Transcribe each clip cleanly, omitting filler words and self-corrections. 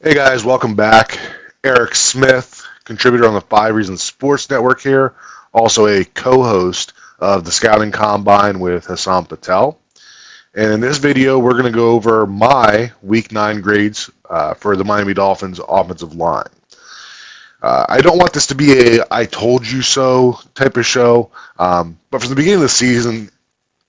Hey guys, welcome back. Eric Smith, contributor on the Five Reasons Sports Network here, also a co-host of the Scouting Combine with Hassan Patel. And in this video, we're going to go over my Week 9 grades for the Miami Dolphins offensive line. I don't want this to be a I told you so type of show, but from the beginning of the season,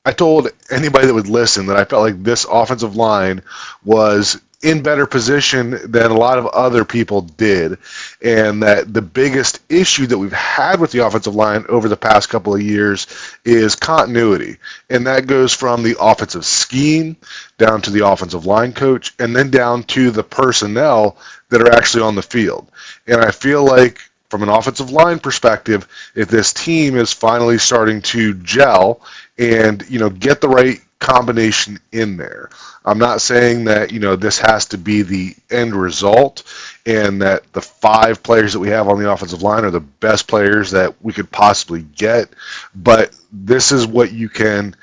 I told anybody that would listen that I felt like this offensive line was in better position than a lot of other people did, and that the biggest issue that we've had with the offensive line over the past couple of years is continuity, and that goes from the offensive scheme down to the offensive line coach and then down to the personnel that are actually on the field. And I feel like from an offensive line perspective, if this team is finally starting to gel and get the right combination in there. I'm not saying that this has to be the end result and that the 5 players that we have on the offensive line are the best players that we could possibly get, but this is what you can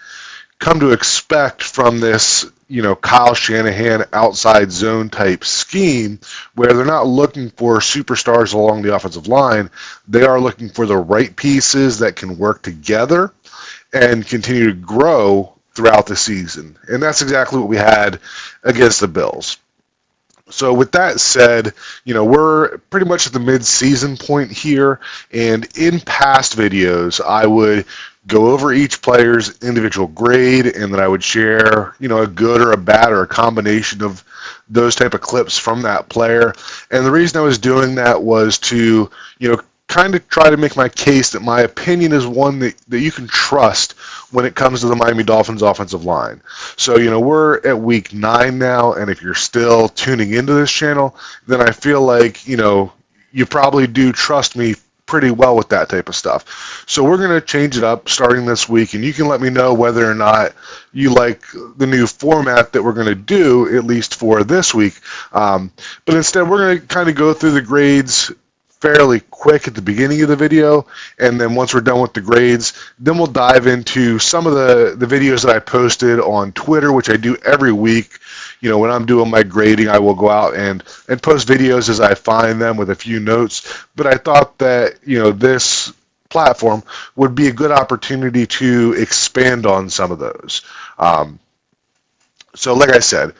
come to expect from this Kyle Shanahan outside zone type scheme, where they're not looking for superstars along the offensive line. They are looking for the right pieces that can work together and continue to grow throughout the season. And that's exactly what we had against the Bills. So with that said, we're pretty much at the mid-season point here, and in past videos, I would go over each player's individual grade, and then I would share, a good or a bad or a combination of those type of clips from that player. And the reason I was doing that was to, kind of try to make my case that my opinion is one that you can trust when it comes to the Miami Dolphins offensive line. So, we're at week 9 now, and if you're still tuning into this channel, then I feel like, you probably do trust me pretty well with that type of stuff. So we're going to change it up starting this week, and you can let me know whether or not you like the new format that we're going to do, at least for this week. But instead, we're going to kind of go through the grades fairly quick at the beginning of the video, and then once we're done with the grades, then we'll dive into some of the videos that I posted on Twitter, which I do every week. When I'm doing my grading, I will go out and post videos as I find them with a few notes, but I thought that this platform would be a good opportunity to expand on some of those. So like I said,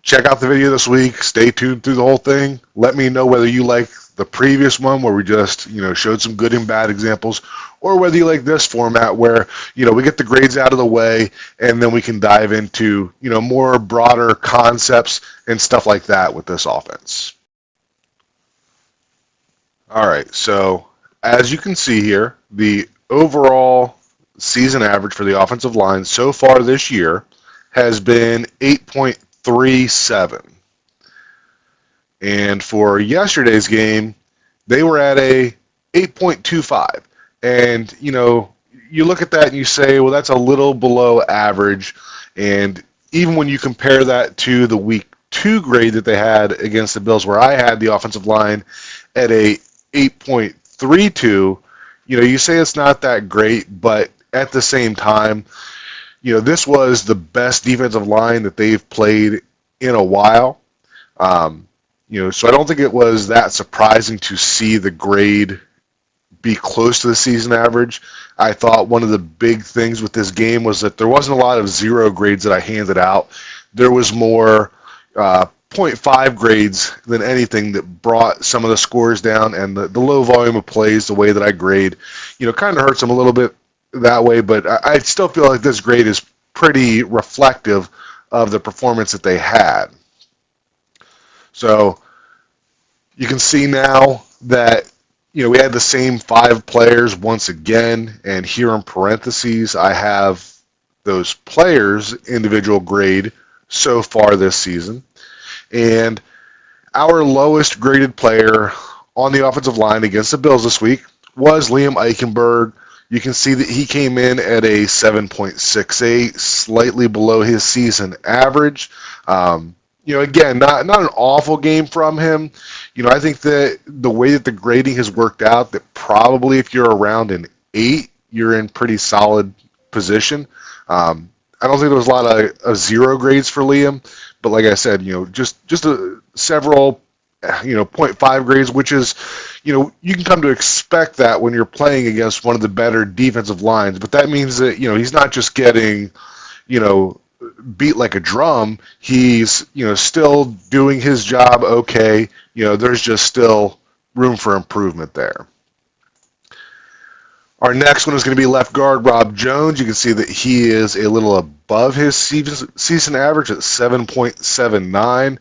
check out the video this week, stay tuned through the whole thing, let me know whether you like the previous one where we just showed some good and bad examples, or whether you like this format where we get the grades out of the way and then we can dive into more broader concepts and stuff like that with this offense. All right, so as you can see here, the overall season average for the offensive line so far this year has been 8.37. And for yesterday's game, they were at a 8.25. And, you look at that and you say, well, that's a little below average. And even when you compare that to the week 2 grade that they had against the Bills, where I had the offensive line at a 8.32, you say it's not that great, but at the same time, this was the best defensive line that they've played in a while. So I don't think it was that surprising to see the grade be close to the season average. I thought one of the big things with this game was that there wasn't a lot of 0 grades that I handed out. There was more 0.5 grades than anything that brought some of the scores down, and the low volume of plays, the way that I grade, kind of hurts them a little bit that way, but I still feel like this grade is pretty reflective of the performance that they had. So you can see now that we had the same 5 players once again, and here in parentheses I have those players' individual grade so far this season. And our lowest graded player on the offensive line against the Bills this week was Liam Eichenberg. You can see that he came in at a 7.68, slightly below his season average. Again, not an awful game from him. I think that the way that the grading has worked out, that probably if you're around an 8, you're in pretty solid position. I don't think there was a lot of 0 grades for Liam, But like I said, just several, 0.5 grades, which is, you can come to expect that when you're playing against one of the better defensive lines. But that means that, he's not just getting, you know, beat like a drum. He's, still doing his job okay. There's just still room for improvement there. Our next one is going to be left guard Rob Jones. You can see that he is a little above his season average at 7.79.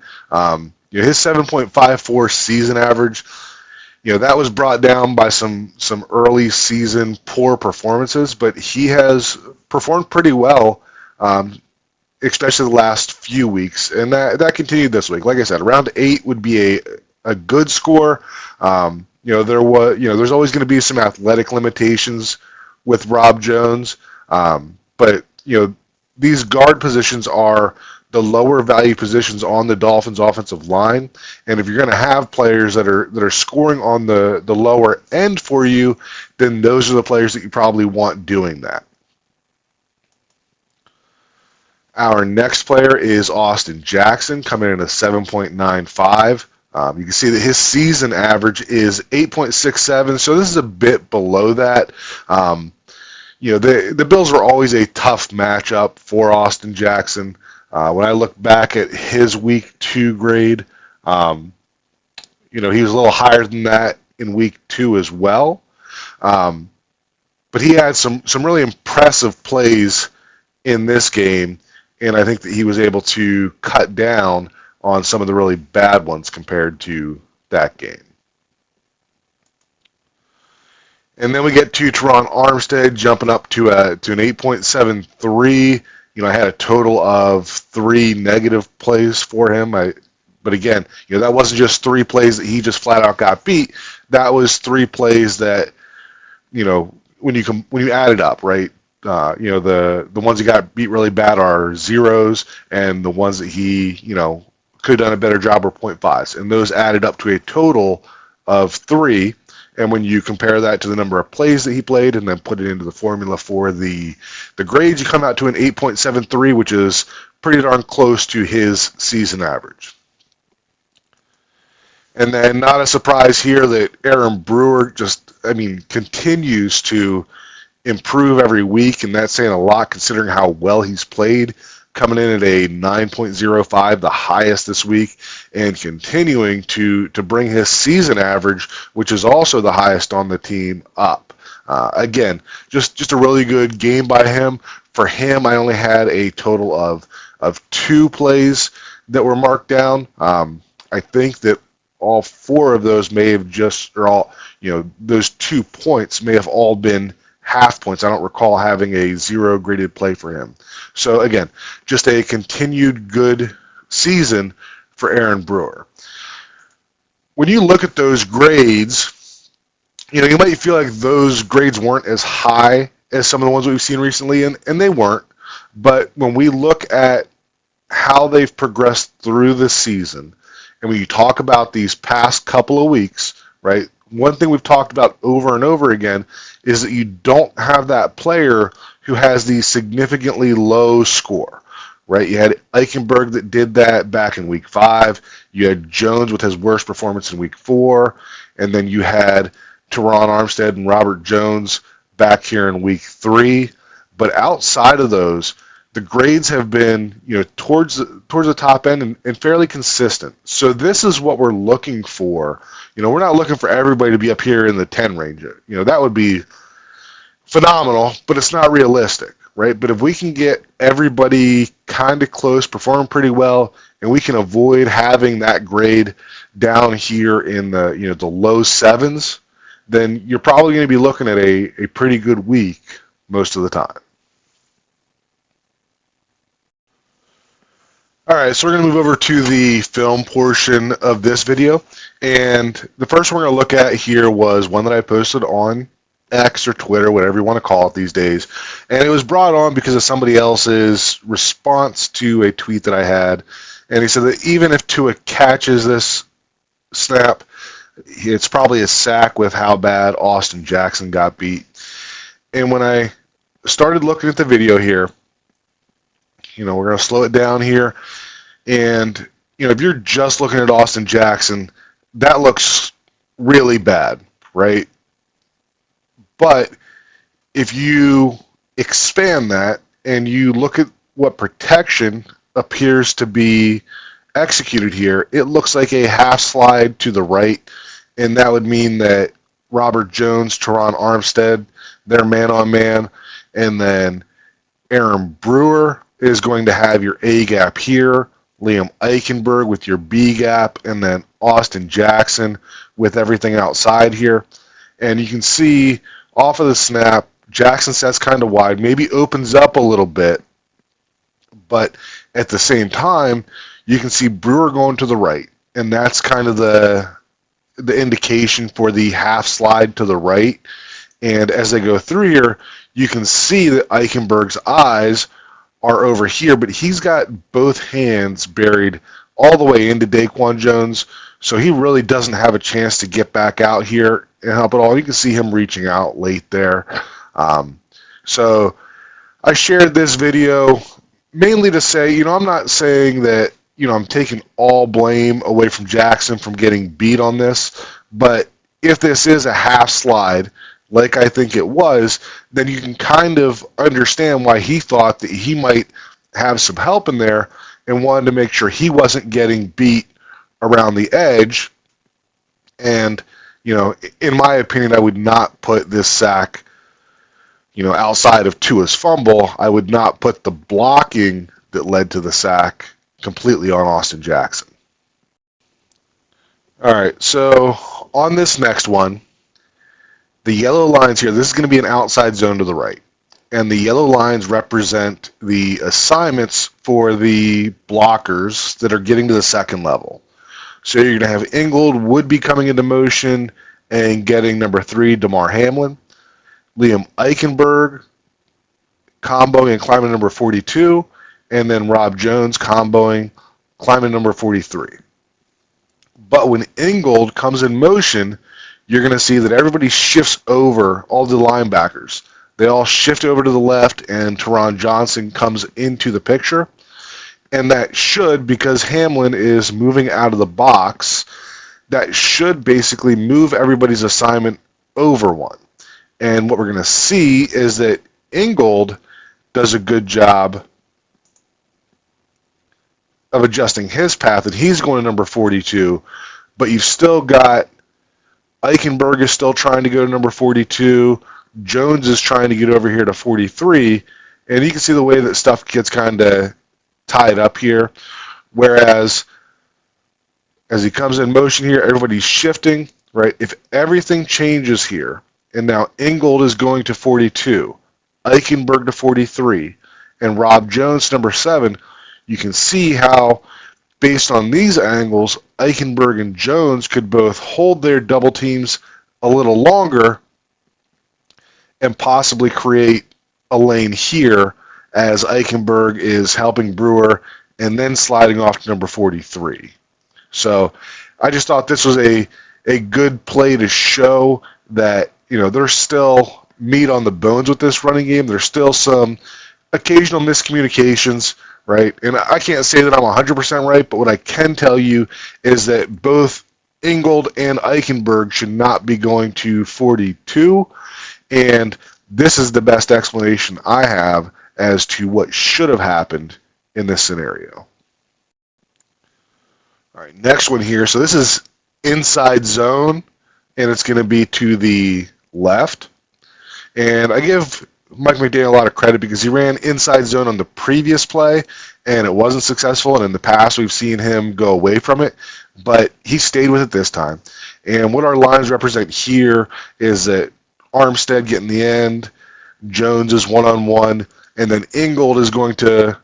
His 7.54 season average, that was brought down by some early season poor performances, but he has performed pretty well, especially the last few weeks, and that continued this week. Like I said, around 8 would be a good score. There's always going to be some athletic limitations with Rob Jones, but these guard positions are the lower value positions on the Dolphins offensive line, and if you're going to have players that are scoring on the lower end for you, then those are the players that you probably want doing that. Our next player is Austin Jackson, coming in at 7.95. You can see that his season average is 8.67, so this is a bit below that. The Bills were always a tough matchup for Austin Jackson. When I look back at his week 2 grade, he was a little higher than that in week 2 as well. But he had some really impressive plays in this game, and I think that he was able to cut down on some of the really bad ones compared to that game. And then we get to Teron Armstead jumping up to an 8.73. I had a total of 3 negative plays for him. But again, that wasn't just 3 plays that he just flat out got beat. That was 3 plays that, when you add it up, right? The ones he got beat really bad are zeros, and the ones that he, could have done a better job were 0.5s. And those added up to a total of 3. And when you compare that to the number of plays that he played and then put it into the formula for the grades, you come out to an 8.73, which is pretty darn close to his season average. And then not a surprise here that Aaron Brewer continues to improve every week, and that's saying a lot considering how well he's played, coming in at a 9.05, the highest this week, and continuing to bring his season average, which is also the highest on the team, up. Again, just a really good game by him. For him, I only had a total of 2 plays that were marked down. I think that all 4 of those may have those 2 points may have all been half points. I don't recall having a 0 graded play for him. So again, just a continued good season for Aaron Brewer. When you look at those grades, you might feel like those grades weren't as high as some of the ones we've seen recently, and they weren't. But when we look at how they've progressed through the season, and when you talk about these past couple of weeks, right, one thing we've talked about over and over again is that you don't have that player who has the significantly low score, right? You had Eichenberg that did that back in week 5. You had Jones with his worst performance in week 4. And then you had Teron Armstead and Robert Jones back here in week 3. But outside of those, the grades have been, towards the top end and fairly consistent. So this is what we're looking for. We're not looking for everybody to be up here in the 10 range. That would be phenomenal, but it's not realistic, right? But if we can get everybody kind of close, performing pretty well, and we can avoid having that grade down here in the the low 7s, then you're probably going to be looking at a pretty good week most of the time. All right, so we're going to move over to the film portion of this video. And the first one we're going to look at here was one that I posted on X or Twitter, whatever you want to call it these days. And it was brought on because of somebody else's response to a tweet that I had. And he said that even if Tua catches this snap, it's probably a sack with how bad Austin Jackson got beat. And when I started looking at the video here, we're going to slow it down here. And, if you're just looking at Austin Jackson, that looks really bad, right? But if you expand that and you look at what protection appears to be executed here, it looks like a half slide to the right, and that would mean that Robert Jones, Teron Armstead, they're man-on-man, and then Aaron Brewer is going to have your A gap here, Liam Eichenberg with your B gap, and then Austin Jackson with everything outside here. And you can see off of the snap, Jackson sets kind of wide, maybe opens up a little bit, but at the same time, you can see Brewer going to the right, and that's kind of the indication for the half slide to the right. And as they go through here, you can see that Eichenberg's eyes are over here, but he's got both hands buried all the way into Daquan Jones, so he really doesn't have a chance to get back out here and help at all. You can see him reaching out late there. So I shared this video mainly to say, I'm not saying that, I'm taking all blame away from Jackson from getting beat on this, but if this is a half slide, like I think it was, then you can kind of understand why he thought that he might have some help in there and wanted to make sure he wasn't getting beat around the edge. And, in my opinion, I would not put this sack, outside of Tua's fumble. I would not put the blocking that led to the sack completely on Austin Jackson. All right, so on this next one, the yellow lines here, this is going to be an outside zone to the right. And the yellow lines represent the assignments for the blockers that are getting to the second level. So you're going to have Ingold would be coming into motion and getting number 3, Damar Hamlin. Liam Eichenberg comboing and climbing number 42. And then Rob Jones comboing, climbing number 43. But when Ingold comes in motion, you're going to see that everybody shifts over, all the linebackers. They all shift over to the left, and Teron Johnson comes into the picture. And that should, because Hamlin is moving out of the box, that should basically move everybody's assignment over one. And what we're going to see is that Ingold does a good job of adjusting his path, and he's going to number 42, but you've still got Eichenberg is still trying to go to number 42. Jones is trying to get over here to 43, and you can see the way that stuff gets kind of tied up here. Whereas as he comes in motion here, everybody's shifting, right? If everything changes here, and now Ingold is going to 42, Eichenberg to 43, and Rob Jones number 7, you can see how, based on these angles, Eichenberg and Jones could both hold their double teams a little longer and possibly create a lane here as Eichenberg is helping Brewer and then sliding off to number 43. So I just thought this was a good play to show that, there's still meat on the bones with this running game. There's still some occasional miscommunications, right? And I can't say that I'm 100% right, but what I can tell you is that both Ingold and Eichenberg should not be going to 42, and this is the best explanation I have as to what should have happened in this scenario. All right, next one here. So this is inside zone, and it's going to be to the left. And I give Mike McDaniel a lot of credit because he ran inside zone on the previous play, and it wasn't successful. And in the past, we've seen him go away from it, but he stayed with it this time. And what our lines represent here is that Armstead getting the end, Jones is one-on-one, and then Ingold is going to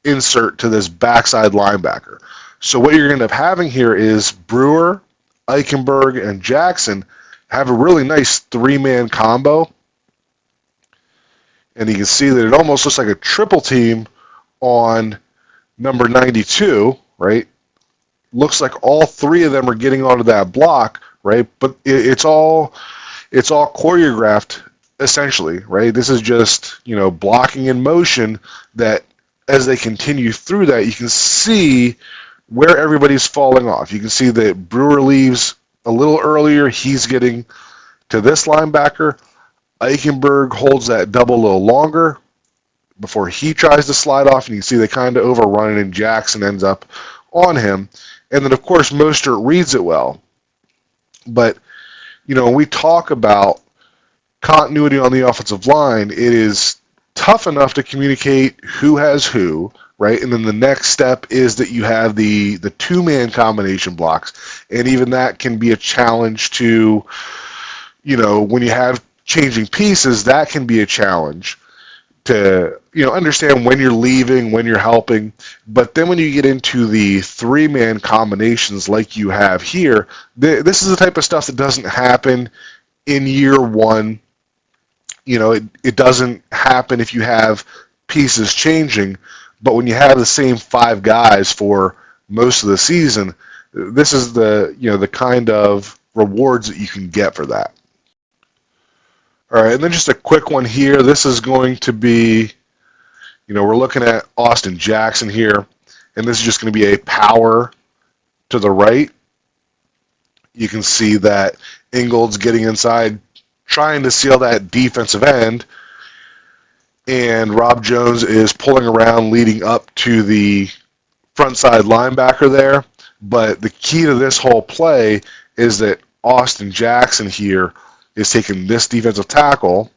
insert to this backside linebacker. So what you're going to end up having here is Brewer, Eichenberg, and Jackson have a really nice three-man combo. And you can see that it almost looks like a triple team on number 92, right? Looks like all three of them are getting onto that block, right? But it's all choreographed, essentially, right? This is just, blocking in motion that as they continue through that, you can see where everybody's falling off. You can see that Brewer leaves a little earlier. He's getting to this linebacker. Eichenberg holds that double a little longer before he tries to slide off, and you can see they kind of overrun it, and Jackson ends up on him. And then, of course, Mostert reads it well. But, when we talk about continuity on the offensive line, it is tough enough to communicate who has who, right? And then the next step is that you have the two-man combination blocks, and even that can be a challenge to, when you have changing pieces, that can be a challenge to, understand when you're leaving, when you're helping. But then when you get into the three-man combinations like you have here, this is the type of stuff that doesn't happen in year one. It doesn't happen if you have pieces changing, but when you have the same five guys for most of the season, this is the kind of rewards that you can get for that. All right, and then just a quick one here. This is going to be, we're looking at Austin Jackson here, and this is just going to be a power to the right. You can see that Ingold's getting inside, trying to seal that defensive end, and Rob Jones is pulling around, leading up to the front side linebacker there. But the key to this whole play is that Austin Jackson here is taking this defensive tackle,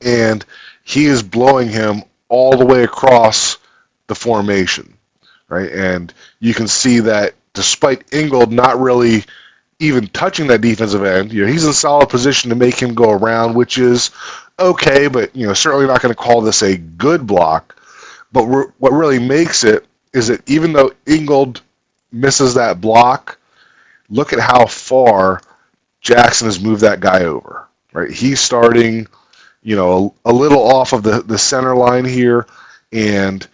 and he is blowing him all the way across the formation, right? And you can see that despite Ingold not really even touching that defensive end, he's in solid position to make him go around, which is okay, but certainly not going to call this a good block. But what really makes it is that even though Ingold misses that block, look at how far Jackson has moved that guy over, right? He's starting, a little off of the center line here, and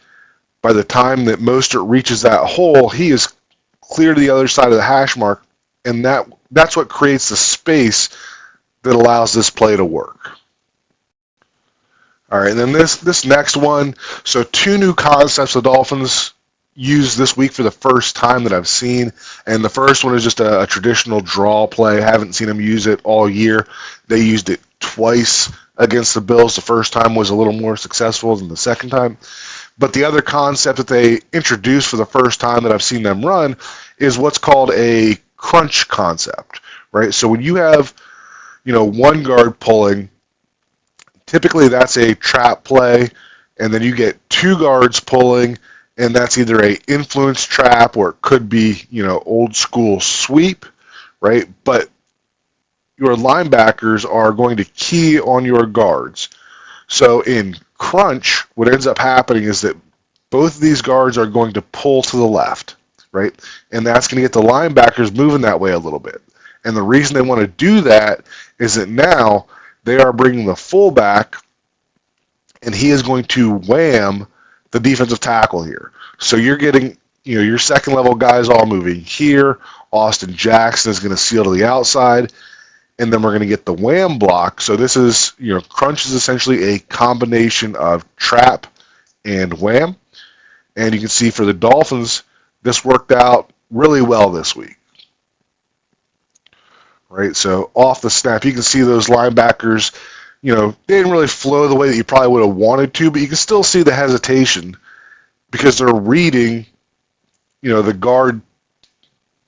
by the time that Mostert reaches that hole, he is clear to the other side of the hash mark, and that's what creates the space that allows this play to work. All right, and then this next one, so two new concepts the Dolphins used this week for the first time that I've seen, and the first one is just a traditional draw play. I haven't seen them use it all year. They used it twice against the Bills. The first time was a little more successful than the second time. But the other concept that they introduced for the first time that I've seen them run is what's called a crunch concept, right? So when you have, one guard pulling, typically that's a trap play, and then you get two guards pulling, and that's either a influence trap or it could be, old school sweep, right? But your linebackers are going to key on your guards. So in crunch, what ends up happening is that both of these guards are going to pull to the left, right? And that's going to get the linebackers moving that way a little bit. And the reason they want to do that is that now they are bringing the fullback, and he is going to wham the defensive tackle here. So you're getting, your second level guys all moving here. Austin Jackson is going to seal to the outside, and then we're going to get the wham block. So this is, crunch is essentially a combination of trap and wham. And you can see for the Dolphins, this worked out really well this week. Right, so off the snap, you can see those linebackers, they didn't really flow the way that you probably would have wanted to, but you can still see the hesitation because they're reading, the guard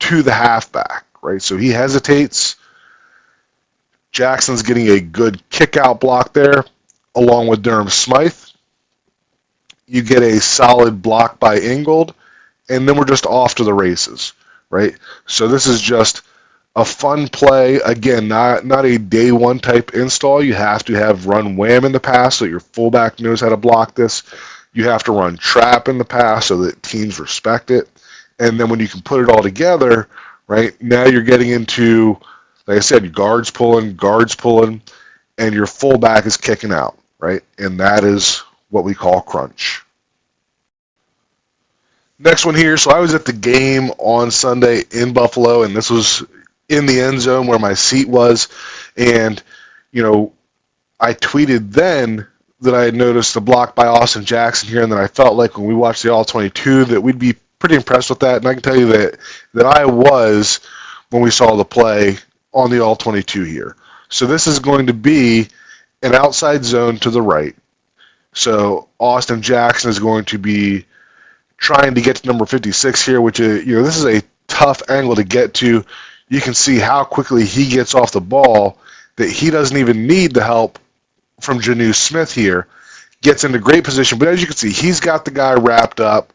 to the halfback, right? So he hesitates. Jackson's getting a good kick-out block there, along with Durham Smythe. You get a solid block by Ingold, and then we're just off to the races, right? So this is just a fun play. Again, not a day one type install. You have to have run wham in the past so your fullback knows how to block this. You have to run trap in the past so that teams respect it. And then when you can put it all together, right, now you're getting into, like I said, guards pulling, and your fullback is kicking out, right? And that is what we call crunch. Next one here. So I was at the game on Sunday in Buffalo, and this was in the end zone where my seat was. And, I tweeted then that I had noticed the block by Austin Jackson here, and that I felt like when we watched the All-22 that we'd be pretty impressed with that. And I can tell you that I was when we saw the play on the All-22 here. So this is going to be an outside zone to the right. So Austin Jackson is going to be trying to get to number 56 here, which is, this is a tough angle to get to. You can see how quickly he gets off the ball, that he doesn't even need the help from Janu Smith here. Gets into great position, but as you can see, he's got the guy wrapped up.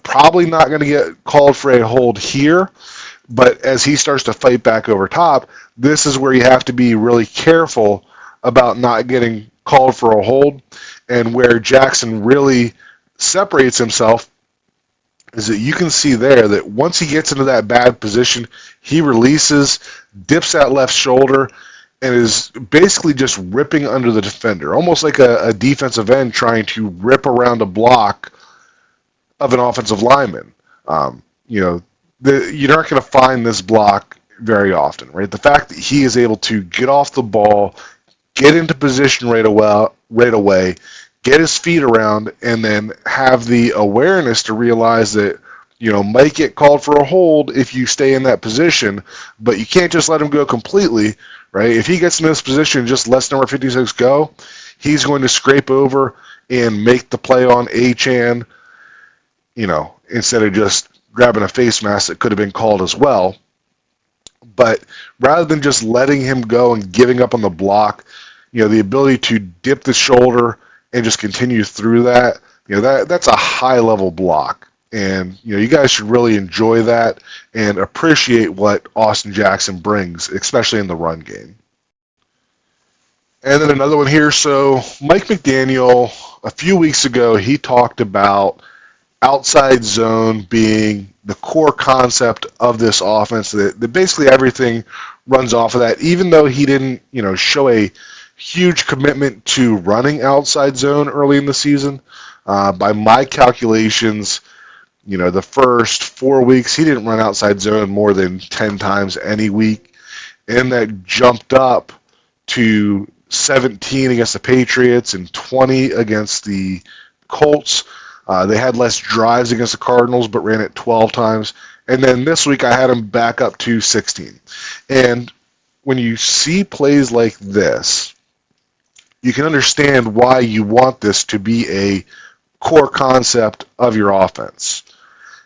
Probably not going to get called for a hold here, but as he starts to fight back over top, this is where you have to be really careful about not getting called for a hold, and where Jackson really separates himself is that you can see there that once he gets into that bad position, he releases, dips that left shoulder, and is basically just ripping under the defender, almost like a defensive end trying to rip around a block of an offensive lineman. You're not going to find this block very often, right? The fact that he is able to get off the ball, get into position right away, get his feet around, and then have the awareness to realize that, might get called for a hold if you stay in that position, but you can't just let him go completely, right? If he gets in this position and just lets number 56 go, he's going to scrape over and make the play on Achane, instead of just grabbing a face mask that could have been called as well. But rather than just letting him go and giving up on the block, the ability to dip the shoulder and just continue through that, that's a high-level block. And, you guys should really enjoy that and appreciate what Austin Jackson brings, especially in the run game. And then another one here. So Mike McDaniel, a few weeks ago, he talked about outside zone being the core concept of this offense, that basically everything runs off of that, even though he didn't, show a huge commitment to running outside zone early in the season. By my calculations, the first 4 weeks, he didn't run outside zone more than 10 times any week, and that jumped up to 17 against the Patriots and 20 against the Colts. They had less drives against the Cardinals, but ran it 12 times. And then this week I had him back up to 16. And when you see plays like this, you can understand why you want this to be a core concept of your offense.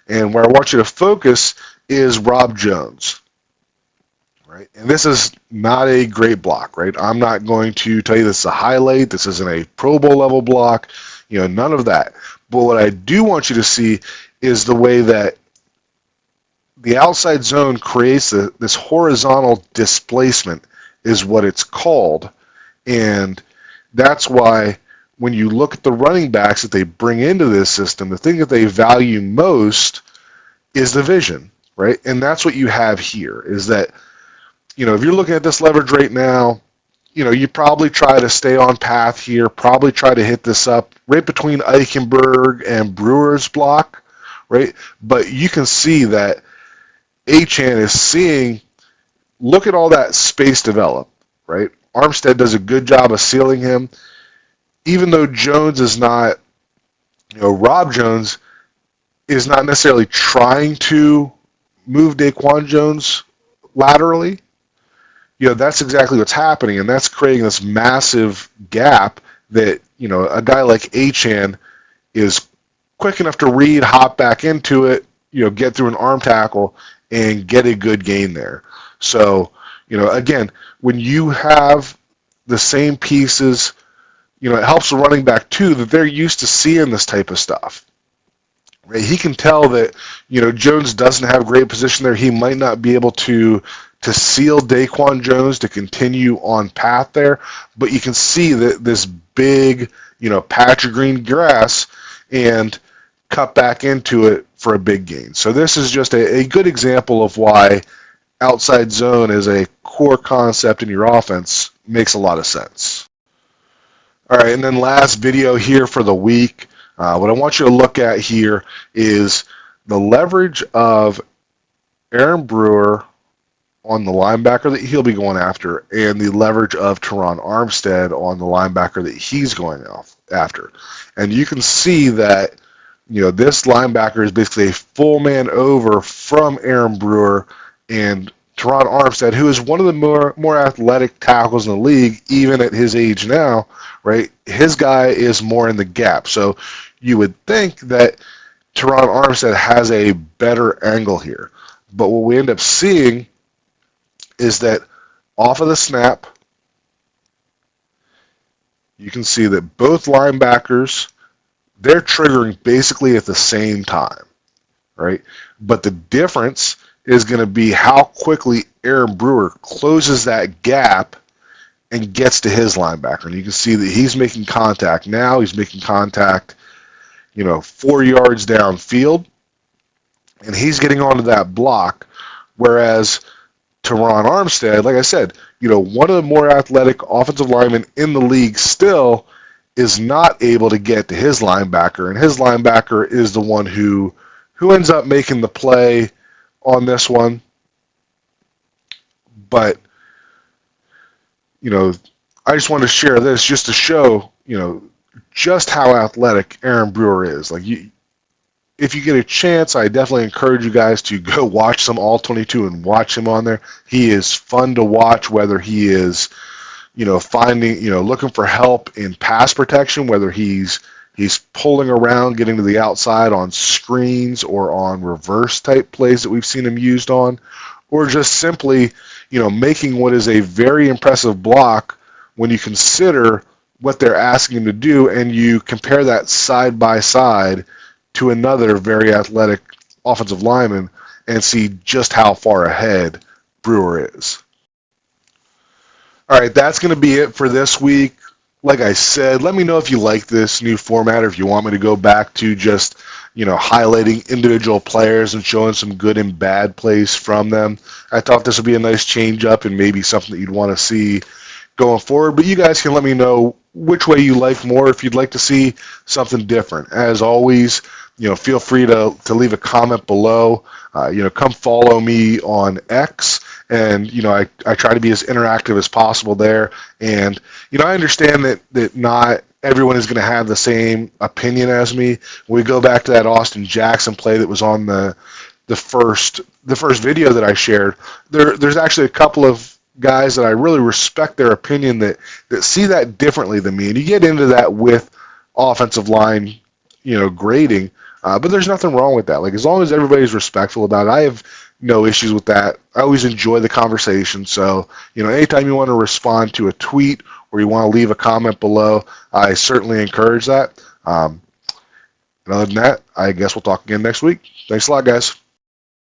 And where I want you to focus is Rob Jones. Right? And this is not a great block, right? I'm not going to tell you this is a highlight. This isn't a Pro Bowl level block. None of that. But what I do want you to see is the way that the outside zone creates this horizontal displacement is what it's called. And that's why when you look at the running backs that they bring into this system, the thing that they value most is the vision, right? And that's what you have here, is that, if you're looking at this leverage right now, you probably try to stay on path here, probably try to hit this up right between Eichenberg and Brewer's block, right? But you can see that Achane is seeing, look at all that space develop, right? Armstead does a good job of sealing him. Even though Jones is not, Rob Jones is not necessarily trying to move Daquan Jones laterally, that's exactly what's happening, and that's creating this massive gap that, a guy like Achane is quick enough to read, hop back into it, get through an arm tackle, and get a good gain there. So, again, when you have the same pieces, it helps the running back, too, that they're used to seeing this type of stuff. Right? He can tell that, Jones doesn't have great position there. He might not be able to seal Daquan Jones to continue on path there, but you can see that this big, patch of green grass and cut back into it for a big gain. So this is just a good example of why outside zone is a core concept in your offense. Makes a lot of sense. All right, and then last video here for the week. What I want you to look at here is the leverage of Aaron Brewer on the linebacker that he'll be going after and the leverage of Teron Armstead on the linebacker that he's going after. And you can see that, this linebacker is basically a full man over from Aaron Brewer, and Teron Armstead, who is one of the more athletic tackles in the league, even at his age now, right? His guy is more in the gap. So you would think that Teron Armstead has a better angle here. But what we end up seeing is that off of the snap, you can see that both linebackers, they're triggering basically at the same time, right? But the difference is going to be how quickly Aaron Brewer closes that gap and gets to his linebacker. And you can see that he's making contact now. He's making contact, 4 yards downfield, and he's getting onto that block, whereas Teron Armstead, like I said, one of the more athletic offensive linemen in the league still is not able to get to his linebacker, and his linebacker is the one who ends up making the play on this one. But, I just wanted to share this just to show, just how athletic Aaron Brewer is. If you get a chance, I definitely encourage you guys to go watch some All-22 and watch him on there. He is fun to watch, whether he is, looking for help in pass protection, whether he's pulling around, getting to the outside on screens or on reverse type plays that we've seen him used on, or just simply, making what is a very impressive block when you consider what they're asking him to do and you compare that side by side to another very athletic offensive lineman and see just how far ahead Brewer is. All right, that's going to be it for this week. Like I said, let me know if you like this new format or if you want me to go back to just, highlighting individual players and showing some good and bad plays from them. I thought this would be a nice change up and maybe something that you'd want to see going forward. But you guys can let me know which way you like more, if you'd like to see something different. As always, feel free to leave a comment below. Come follow me on X. And, I try to be as interactive as possible there. And, I understand that not everyone is going to have the same opinion as me. When we go back to that Austin Jackson play that was on the first video that I shared, there's actually a couple of guys that I really respect their opinion that see that differently than me. And you get into that with offensive line, grading. But there's nothing wrong with that. As long as everybody's respectful about it, I have no issues with that. I always enjoy the conversation. So, anytime you want to respond to a tweet or you want to leave a comment below, I certainly encourage that. And other than that, I guess we'll talk again next week. Thanks a lot, guys.